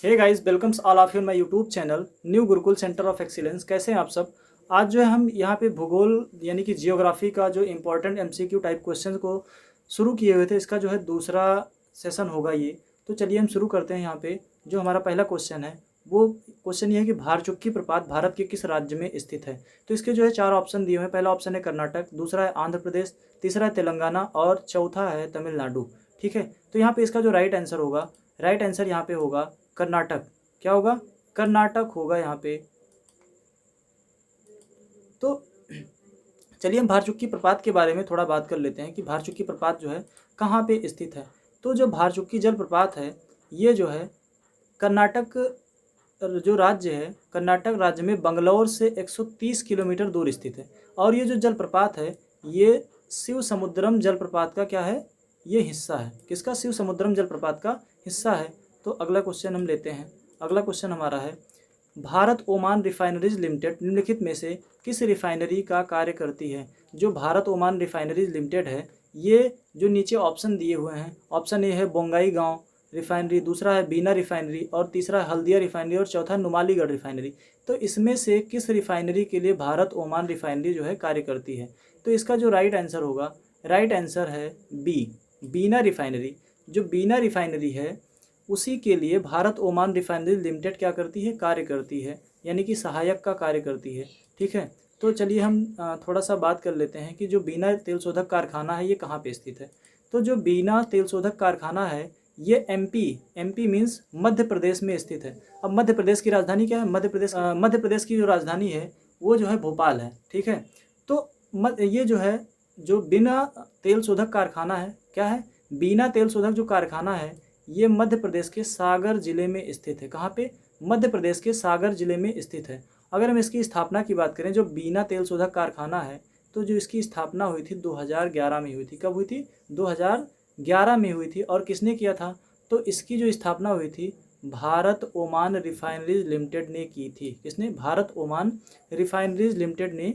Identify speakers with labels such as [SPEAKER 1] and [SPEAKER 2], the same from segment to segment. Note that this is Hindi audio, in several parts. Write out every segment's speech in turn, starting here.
[SPEAKER 1] Hey guys, welcomes all of you my YouTube channel new Gurukul centre of excellence. कैसे हैं आप सब। आज जो है हम यहाँ पे भूगोल यानी कि जियोग्राफी का जो इम्पोर्टेंट एमसीक्यू टाइप क्वेश्चन को शुरू किए हुए थे, इसका जो है दूसरा सेशन होगा ये। तो चलिए हम शुरू करते हैं। यहाँ पे जो हमारा पहला क्वेश्चन है वो क्वेश्चन ये है कि भारचुक्की प्रपात भारत के किस राज्य में स्थित है। तो इसके जो है चार ऑप्शन दिए हुए हैं। पहला ऑप्शन है कर्नाटक, दूसरा है आंध्र प्रदेश, तीसरा है तेलंगाना और चौथा है तमिलनाडु। ठीक है, तो यहाँ पे इसका जो राइट आंसर यहाँ पे होगा कर्नाटक। क्या होगा? कर्नाटक होगा यहाँ पे। तो चलिए हम भारचुक्की प्रपात के बारे में थोड़ा बात कर लेते हैं कि भारचुक्की प्रपात जो है कहाँ पे स्थित है। तो जो भारचुक्की जलप्रपात है ये जो है कर्नाटक जो राज्य है, कर्नाटक राज्य में बंगलौर से 130 किलोमीटर दूर स्थित है। और ये जो जलप्रपात है ये शिव समुद्रम जलप्रपात का क्या है, ये हिस्सा है। किसका? शिव समुद्रम जलप्रपात का हिस्सा है। तो अगला क्वेश्चन हम लेते हैं। अगला क्वेश्चन हमारा है भारत ओमान रिफाइनरीज लिमिटेड निम्नलिखित में से किस रिफाइनरी का कार्य करती है। जो भारत ओमान रिफाइनरीज लिमिटेड है ये जो नीचे ऑप्शन दिए हुए हैं, ऑप्शन ए है बोंगाईगांव रिफाइनरी, दूसरा है बीना रिफाइनरी और तीसरा हल्दिया रिफाइनरी और चौथा नुमालीगढ़ रिफाइनरी। तो इसमें से किस रिफाइनरी के लिए भारत ओमान रिफाइनरी जो है कार्य करती है। तो इसका जो राइट आंसर होगा, राइट आंसर है बी, बीना रिफाइनरी। जो बीना रिफाइनरी है उसी के लिए भारत ओमान रिफाइनरी लिमिटेड क्या करती है, कार्य करती है, यानी कि सहायक का कार्य करती है। ठीक है, तो चलिए हम थोड़ा सा बात कर लेते हैं कि जो बीना तेल शोधक कारखाना है ये कहाँ पे स्थित है। तो जो बीना तेल शोधक कारखाना है ये एमपी मीन्स मध्य प्रदेश में स्थित है। अब मध्य प्रदेश की राजधानी क्या है? मध्य प्रदेश की जो राजधानी है वो जो है भोपाल है। ठीक है, तो ये जो है जो बिना तेल शोधक कारखाना है, क्या है? बीना तेल शोधक जो कारखाना है ये मध्य प्रदेश के सागर जिले में स्थित है। कहाँ पे? मध्य प्रदेश के सागर जिले में स्थित है। अगर हम इसकी स्थापना की बात करें, जो बीना तेल शोधक कारखाना है तो जो इसकी स्थापना हुई थी 2011 में हुई थी। कब हुई थी? 2011 में हुई थी। और किसने किया था? तो इसकी जो स्थापना हुई थी भारत ओमान रिफाइनरीज लिमिटेड ने की थी। किसने? भारत ओमान रिफाइनरीज लिमिटेड ने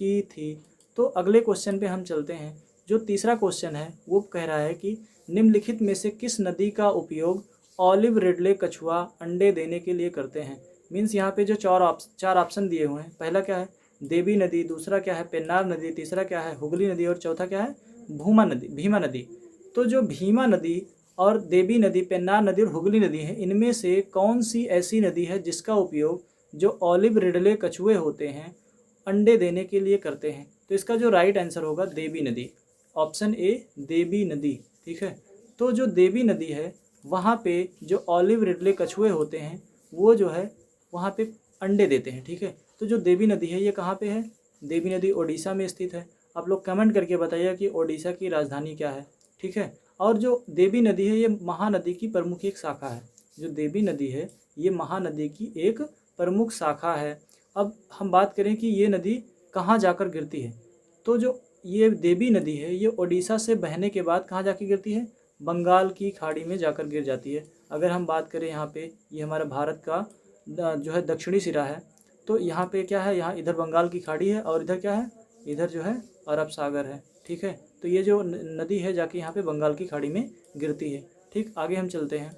[SPEAKER 1] की थी। तो अगले क्वेश्चन पे हम चलते हैं। जो तीसरा क्वेश्चन है वो कह रहा है कि निम्नलिखित में से किस नदी का उपयोग ऑलिव रिडले कछुआ अंडे देने के लिए करते हैं। मीन्स यहाँ पे जो चार ऑप्शन दिए हुए हैं, पहला क्या है? देवी नदी, दूसरा क्या है? पेन्नार नदी, तीसरा क्या है? हुगली नदी और चौथा क्या है? भीमा नदी। तो जो भीमा नदी और देवी नदी, पेन्नार नदी और हुगली नदी है, इनमें से कौन सी ऐसी नदी है जिसका उपयोग जो ऑलिव रिडले कछुए होते हैं अंडे देने के लिए करते हैं। तो इसका जो राइट आंसर होगा देवी नदी, ऑप्शन ए देवी नदी। ठीक है, तो जो देवी नदी है वहाँ पे जो ऑलिव रिडले कछुए होते हैं वो जो है वहाँ पे अंडे देते हैं। ठीक है, तो जो देवी नदी है ये कहाँ पे है? देवी नदी ओडिशा में स्थित है। आप लोग कमेंट करके बताइए कि ओडिशा की राजधानी क्या है। ठीक है, और जो देवी नदी है ये महानदी की प्रमुख एक शाखा है। जो देवी नदी है ये महानदी की एक प्रमुख शाखा है। अब हम बात करें कि ये नदी कहाँ जाकर गिरती है। तो जो ये देवी नदी है ये ओडिशा से बहने के बाद कहाँ जाके गिरती है? बंगाल की खाड़ी में जाकर गिर जाती है। अगर हम बात करें यहाँ पे, ये हमारा भारत का जो है दक्षिणी सिरा है। तो यहाँ पे क्या है? यहाँ इधर बंगाल की खाड़ी है और इधर क्या है? इधर जो है अरब सागर है। ठीक है, तो ये जो नदी है जाके यहाँ पे बंगाल की खाड़ी में गिरती है। ठीक, आगे हम चलते हैं।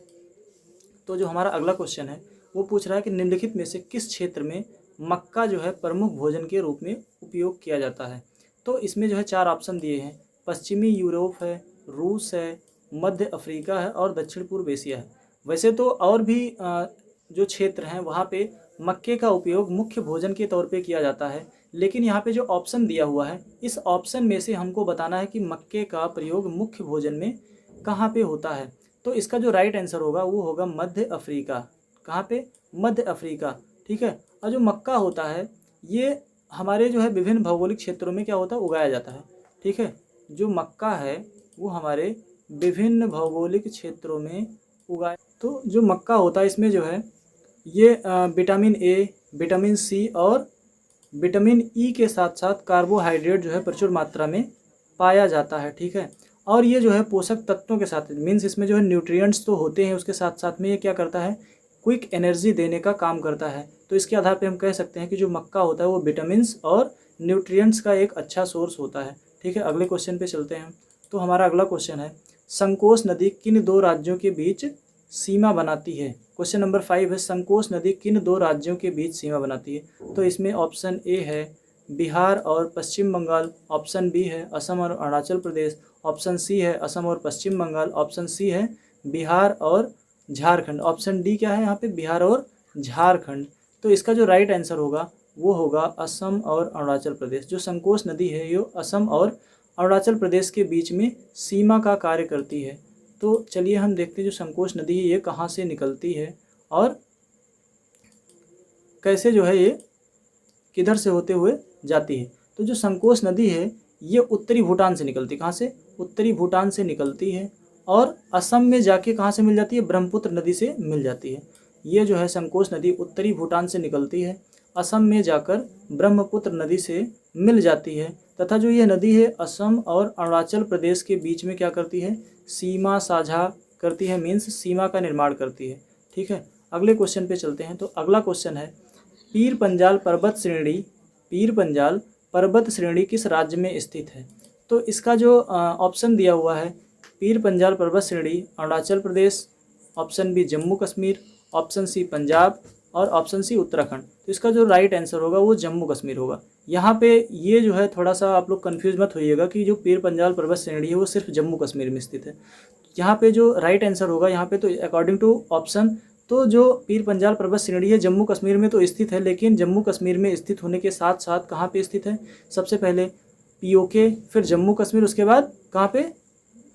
[SPEAKER 1] तो जो हमारा अगला क्वेश्चन है वो पूछ रहा है कि निम्नलिखित में से किस क्षेत्र में मक्का जो है प्रमुख भोजन के रूप में उपयोग किया जाता है। तो इसमें जो है चार ऑप्शन दिए हैं। पश्चिमी यूरोप है, रूस है, मध्य अफ्रीका है और दक्षिण पूर्व एशिया है। वैसे तो और भी जो क्षेत्र हैं वहाँ पे मक्के का उपयोग मुख्य भोजन के तौर पे किया जाता है, लेकिन यहाँ पे जो ऑप्शन दिया हुआ है इस ऑप्शन में से हमको बताना है कि मक्के का प्रयोग मुख्य भोजन में कहाँ पे होता है। तो इसका जो राइट आंसर होगा वो होगा मध्य अफ्रीका। कहाँ पे? मध्य अफ्रीका। ठीक है, और जो मक्का होता है ये हमारे जो है विभिन्न भौगोलिक क्षेत्रों में क्या होता है? उगाया जाता है। ठीक है, जो मक्का है वो हमारे विभिन्न भौगोलिक क्षेत्रों में उगाया। तो जो मक्का होता है इसमें जो है ये विटामिन ए, विटामिन सी और विटामिन ई के साथ साथ कार्बोहाइड्रेट जो है प्रचुर मात्रा में पाया जाता है। ठीक है, और ये जो है पोषक तत्वों के साथ मीन्स इसमें जो है न्यूट्रिएंट्स तो होते हैं, उसके साथ साथ में ये क्या करता है? क्विक एनर्जी देने का काम करता है। तो इसके आधार पे हम कह सकते हैं कि जो मक्का होता है वो विटामिन्स और न्यूट्रिएंट्स का एक अच्छा सोर्स होता है। ठीक है, अगले क्वेश्चन पे चलते हैं। तो हमारा अगला क्वेश्चन है संकोच नदी किन दो राज्यों के बीच सीमा बनाती है? क्वेश्चन नंबर 5 है, संकोच नदी किन दो राज्यों के बीच सीमा बनाती है? तो इसमें ऑप्शन ए है बिहार और पश्चिम बंगाल, ऑप्शन बी है असम और अरुणाचल प्रदेश, ऑप्शन सी है असम और पश्चिम बंगाल, ऑप्शन सी है बिहार और झारखंड, ऑप्शन डी क्या है यहाँ पे, बिहार और झारखंड। तो इसका जो राइट आंसर होगा वो होगा असम और अरुणाचल प्रदेश। जो संकोच नदी है ये असम और अरुणाचल प्रदेश के बीच में सीमा का कार्य करती है। तो चलिए हम देखते हैं जो संकोच नदी है ये कहाँ से निकलती है और कैसे जो है ये किधर से होते हुए जाती है। तो जो संकोच नदी है ये उत्तरी भूटान से निकलती है। कहाँ से? उत्तरी भूटान से निकलती है और असम में जाके कहाँ से मिल जाती है? ब्रह्मपुत्र नदी से मिल जाती है। ये जो है संकोच नदी उत्तरी भूटान से निकलती है, असम में जाकर ब्रह्मपुत्र नदी से मिल जाती है तथा जो ये नदी है असम और अरुणाचल प्रदेश के बीच में क्या करती है? सीमा साझा करती है, मीन्स सीमा का निर्माण करती है। ठीक है, अगले क्वेश्चन पे चलते हैं। तो अगला क्वेश्चन है पीर पंजाल पर्वत श्रेणी किस राज्य में स्थित है? तो इसका जो ऑप्शन दिया हुआ है पीर पंजाल पर्वत श्रेणी Arunachal Pradesh, option b Jammu Kashmir, option c Punjab और ऑप्शन सी उत्तराखंड। तो इसका जो राइट आंसर होगा वो जम्मू कश्मीर होगा। यहाँ पे ये जो है थोड़ा सा आप लोग कंफ्यूज मत होइएगा कि जो पीर पंजाल पर्वत श्रेणी है वो सिर्फ जम्मू कश्मीर में स्थित है। यहाँ पे जो राइट आंसर होगा यहाँ पे, तो अकॉर्डिंग टू ऑप्शन, तो जो पीर पंजाल पर्वत श्रेणी है जम्मू कश्मीर में तो स्थित है, लेकिन जम्मू कश्मीर में स्थित होने के साथ साथ कहाँ पे स्थित है? सबसे पहले पीओके, फिर जम्मू कश्मीर, उसके बाद कहाँ पे?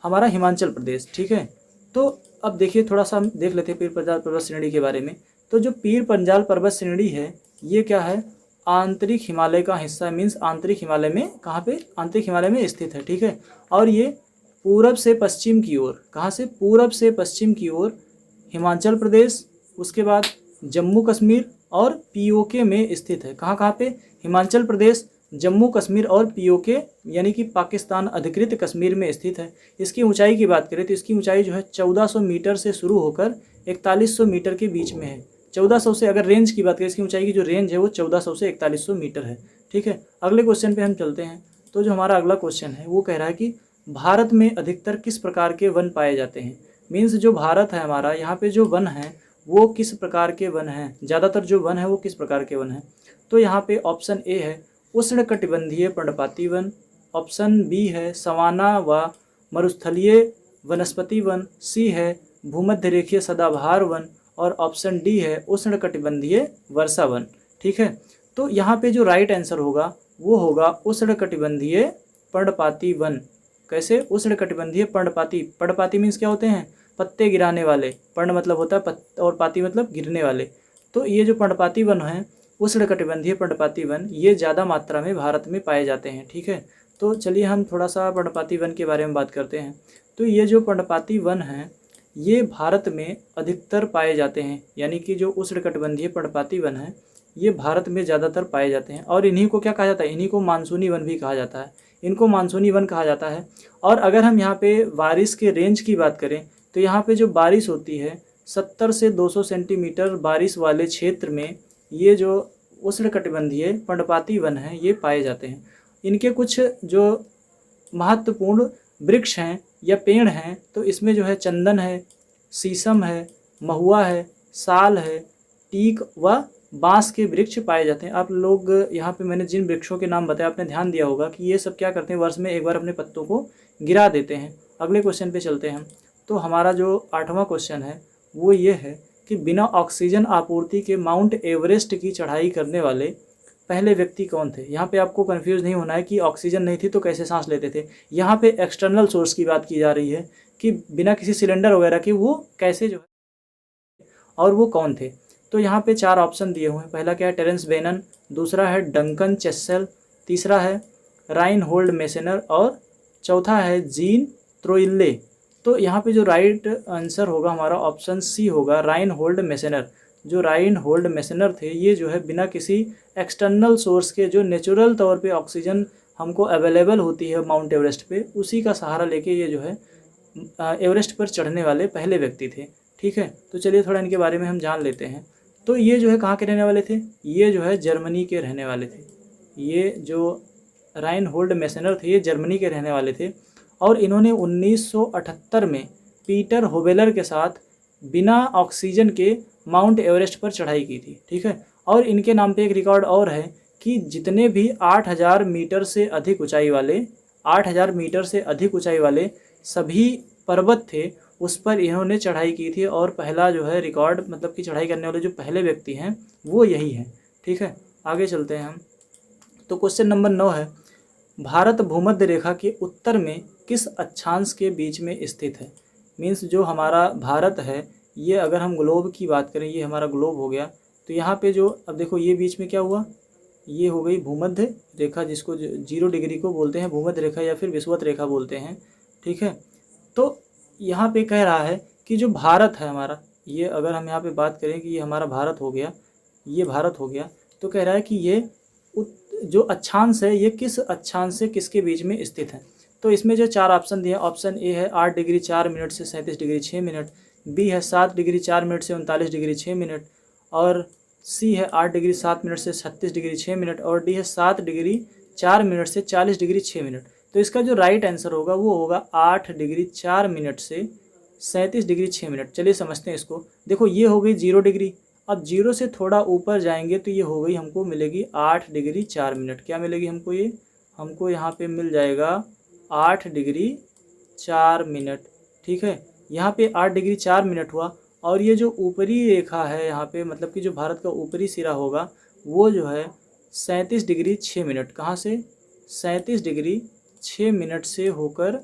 [SPEAKER 1] हमारा हिमाचल प्रदेश। ठीक है, तो अब देखिए थोड़ा सा हम देख लेते हैं पीर पंजाल पर्वत श्रेणी के बारे में। तो जो पीर पंजाल पर्वत श्रेणी है ये क्या है? आंतरिक हिमालय का हिस्सा, मीन्स आंतरिक हिमालय में, कहाँ पे? आंतरिक हिमालय में स्थित है। ठीक है, और ये पूरब से पश्चिम की ओर, कहाँ से? पूरब से पश्चिम की ओर हिमाचल प्रदेश, उसके बाद जम्मू कश्मीर और पीओके में स्थित है। कहाँ कहाँ पे? हिमाचल प्रदेश, जम्मू कश्मीर और पीओके यानी कि पाकिस्तान अधिकृत कश्मीर में स्थित है। इसकी ऊंचाई की बात करें तो इसकी ऊंचाई जो है 1400 मीटर से शुरू होकर 4100 मीटर के बीच में है। 1400 से, अगर रेंज की बात करें इसकी ऊंचाई की जो रेंज है वो 1400 से 4100 मीटर है। ठीक है, अगले क्वेश्चन पे हम चलते हैं। तो जो हमारा अगला क्वेश्चन है वो कह रहा है कि भारत में अधिकतर किस प्रकार के वन पाए जाते हैं? मीन्स जो भारत है हमारा, यहाँ पे जो वन है वो किस प्रकार के वन हैं? ज़्यादातर जो वन है वो किस प्रकार के वन हैं? तो यहाँ पे ऑप्शन ए है उष्णकटिबंधीय पर्णपाती वन, ऑप्शन बी है सवाना व मरुस्थलीय वनस्पति वन, सी है भूमध्य रेखीय सदाबहार वन और ऑप्शन डी है उष्णकटिबंधीय वर्षा वन। ठीक है, तो यहाँ पे जो राइट आंसर होगा वो होगा उष्णकटिबंधीय पर्णपाती वन। कैसे? उष्णकटिबंधीय पर्णपाती। पर्णपाती मीन्स क्या होते हैं? पत्ते गिराने वाले। पर्ण मतलब होता है और पाती मतलब गिरने वाले। तो ये जो पर्णपाती वन हैं, उष्णकटिबंधीय पर्णपाती वन, ये ज़्यादा मात्रा में भारत में पाए जाते हैं। ठीक है, तो चलिए हम थोड़ा सा पर्णपाती वन के बारे में बात करते हैं। तो ये जो पर्णपाती वन हैं ये भारत में अधिकतर पाए जाते हैं, यानी कि जो उष्णकटिबंधीय पर्णपाती वन है ये भारत में ज़्यादातर पाए जाते हैं। और इन्हीं को क्या कहा जाता है? इन्हीं को मानसूनी वन भी कहा जाता है। इनको मानसूनी वन कहा जाता है। और अगर हम यहाँ पे बारिश के रेंज की बात करें तो यहाँ पे जो बारिश होती है 70 से 200 सेंटीमीटर बारिश वाले क्षेत्र में ये जो उष्णकटिबंधीय पर्णपाती वन हैं ये पाए जाते हैं। इनके कुछ जो महत्वपूर्ण वृक्ष हैं या पेड़ हैं तो इसमें जो है चंदन है, शीशम है, महुआ है, साल है, टीक व बांस के वृक्ष पाए जाते हैं। आप लोग यहाँ पे मैंने जिन वृक्षों के नाम बताया आपने ध्यान दिया होगा कि ये सब क्या करते हैं? वर्ष में एक बार अपने पत्तों को गिरा देते हैं। अगले क्वेश्चन पे चलते हैं। तो हमारा जो 8वां क्वेश्चन है वो ये है कि बिना ऑक्सीजन आपूर्ति के माउंट एवरेस्ट की चढ़ाई करने वाले पहले व्यक्ति कौन थे? यहाँ पे आपको कंफ्यूज नहीं होना है कि ऑक्सीजन नहीं थी तो कैसे सांस लेते थे। यहाँ पे एक्सटर्नल सोर्स की बात की जा रही है कि बिना किसी सिलेंडर वगैरह के वो कैसे जो है और वो कौन थे। तो यहाँ पे 4 ऑप्शन दिए हुए हैं। पहला क्या है? टेरेंस बेनन, दूसरा है डंकन चेसल, तीसरा है राइनहोल्ड मेसेनर और चौथा है जीन त्रोइल्ले। तो यहाँ पे जो राइट आंसर होगा हमारा ऑप्शन सी होगा, राइनहोल्ड मेसेनर। जो राइनहोल्ड मेसेनर थे ये जो है बिना किसी एक्सटर्नल सोर्स के जो नेचुरल तौर पे ऑक्सीजन हमको अवेलेबल होती है माउंट एवरेस्ट पे, उसी का सहारा लेके ये जो है एवरेस्ट पर चढ़ने वाले पहले व्यक्ति थे। ठीक है, तो चलिए थोड़ा इनके बारे में हम जान लेते हैं। तो ये जो है कहाँ के रहने वाले थे? ये जो है जर्मनी के रहने वाले थे। ये जो राइनहोल्ड मेसेनर थे ये जर्मनी के रहने वाले थे और इन्होंने 1978 में पीटर होवेलर के साथ बिना ऑक्सीजन के माउंट एवरेस्ट पर चढ़ाई की थी। ठीक है, और इनके नाम पे एक रिकॉर्ड और है कि जितने भी 8000 मीटर से अधिक ऊंचाई वाले 8000 मीटर से अधिक ऊंचाई वाले सभी पर्वत थे, उस पर इन्होंने चढ़ाई की थी। और पहला जो है रिकॉर्ड, मतलब कि चढ़ाई करने वाले जो पहले व्यक्ति हैं वो यही हैं। ठीक है, आगे चलते हैं हम। तो क्वेश्चन नंबर 9 है, भारत भूमध्य रेखा के उत्तर में किस अक्षांश के बीच में स्थित है। मीन्स जो हमारा भारत है, ये अगर हम ग्लोब की बात करें, ये हमारा ग्लोब हो गया, तो यहाँ पे जो अब देखो ये बीच में क्या हुआ, ये हो गई भूमध्य रेखा, जिसको 0 डिग्री को बोलते हैं भूमध्य रेखा या फिर विषुवत रेखा बोलते हैं। ठीक है, तो यहाँ पे कह रहा है कि जो भारत है हमारा, ये अगर हम यहाँ पे बात करें कि ये हमारा भारत हो गया, ये भारत हो गया, तो कह रहा है कि ये जो अक्षांश है ये किस अक्षांश से किसके बीच में स्थित है। तो इसमें जो 4 ऑप्शन दिए, ऑप्शन ए है 8 डिग्री 4 मिनट से 37 डिग्री 6 मिनट, बी है 7 डिग्री 4 मिनट से 39 डिग्री 6 मिनट, और सी है 8 डिग्री 7 मिनट से 36 डिग्री 6 मिनट, और डी है 7 डिग्री 4 मिनट से 40 डिग्री 6 मिनट। तो इसका जो राइट आंसर होगा वो होगा 8 डिग्री 4 मिनट से 37 डिग्री 6 मिनट। चलिए समझते हैं इसको। देखो ये हो गई 0 डिग्री, अब 0 से थोड़ा ऊपर जाएंगे तो ये हो गई, हमको मिलेगी 8 डिग्री 4 मिनट। क्या मिलेगी हमको, ये हमको यहाँ पे मिल जाएगा 8 डिग्री 4 मिनट। ठीक है, यहाँ पे 8 डिग्री 4 मिनट हुआ, और ये जो ऊपरी रेखा है यहाँ पे, मतलब कि जो भारत का ऊपरी सिरा होगा वो जो है 37 डिग्री 6 मिनट, कहाँ से 37 डिग्री 6 मिनट से होकर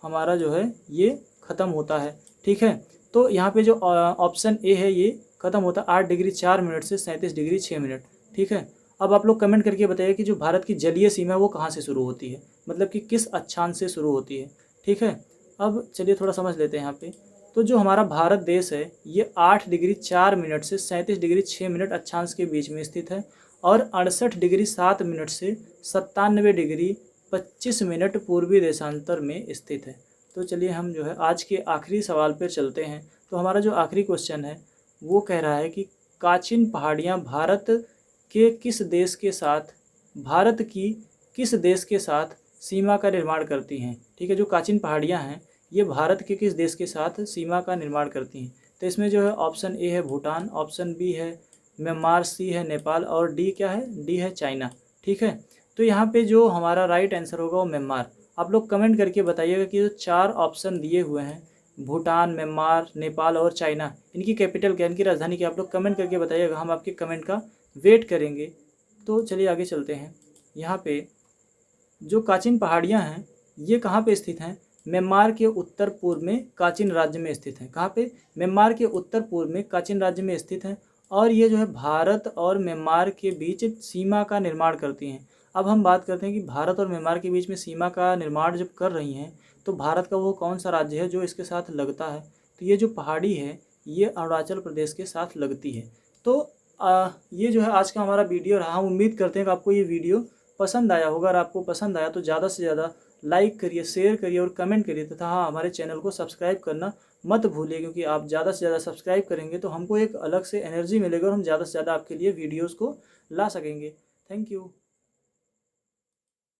[SPEAKER 1] हमारा जो है ये ख़त्म होता है। ठीक है, तो यहाँ पे जो ऑप्शन ए है ये ख़त्म होता है 8 डिग्री 4 मिनट से 37 डिग्री 6 मिनट। ठीक है, अब आप लोग कमेंट करके बताइए कि जो भारत की जलीय सीमा है वो कहाँ से शुरू होती है, मतलब कि किस अक्षांश से शुरू होती है। ठीक है, अब चलिए थोड़ा समझ लेते हैं यहाँ पे। तो जो हमारा भारत देश है ये 8 डिग्री 4 मिनट से 37 डिग्री 6 मिनट अक्षांश के बीच में स्थित है, और 68 डिग्री 7 मिनट से 97 डिग्री 25 मिनट पूर्वी देशांतर में स्थित है। तो चलिए हम जो है आज के आखिरी सवाल पर चलते हैं। तो हमारा जो आखिरी क्वेश्चन है वो कह रहा है कि काचिन पहाड़ियाँ भारत की किस देश के साथ सीमा का निर्माण करती हैं। ठीक है, जो काचिन पहाड़ियाँ हैं ये भारत के किस देश के साथ सीमा का निर्माण करती हैं। तो इसमें जो है ऑप्शन ए है भूटान, ऑप्शन बी है म्यांमार, सी है नेपाल, और डी क्या है, डी है चाइना। ठीक है, तो यहाँ पे जो हमारा राइट आंसर होगा वो म्यांमार। आप लोग कमेंट करके बताइएगा कि जो 4 ऑप्शन दिए हुए हैं भूटान, म्यांमार, नेपाल और चाइना, इनकी कैपिटल क्या, इनकी राजधानी क्या, आप लोग कमेंट करके बताइएगा, हम आपके कमेंट का वेट करेंगे। तो चलिए आगे चलते हैं। यहाँ पे जो काचिन पहाड़ियाँ हैं ये कहाँ पे स्थित हैं, म्यांमार के उत्तर पूर्व में काचिन राज्य में स्थित हैं। कहाँ पे, म्यांमार के उत्तर पूर्व में काचिन राज्य में स्थित हैं, और ये जो है भारत और म्यांमार के बीच सीमा का निर्माण करती हैं। अब हम बात करते हैं कि भारत और म्यांमार के बीच में सीमा का निर्माण जब कर रही हैं तो भारत का वो कौन सा राज्य है जो इसके साथ लगता है। तो ये जो पहाड़ी है ये अरुणाचल प्रदेश के साथ लगती है। तो ये जो है आज का हमारा वीडियो रहा। हम उम्मीद करते हैं कि आपको ये वीडियो पसंद आया होगा। अगर आपको पसंद आया तो ज़्यादा से ज़्यादा लाइक करिए, शेयर करिए और कमेंट करिए, तथा हाँ हमारे चैनल को सब्सक्राइब करना मत भूलिए, क्योंकि आप ज़्यादा से ज़्यादा सब्सक्राइब करेंगे तो हमको एक अलग से एनर्जी मिलेगा और हम ज़्यादा से ज़्यादा आपके लिए वीडियोज़ को ला सकेंगे। Thank you.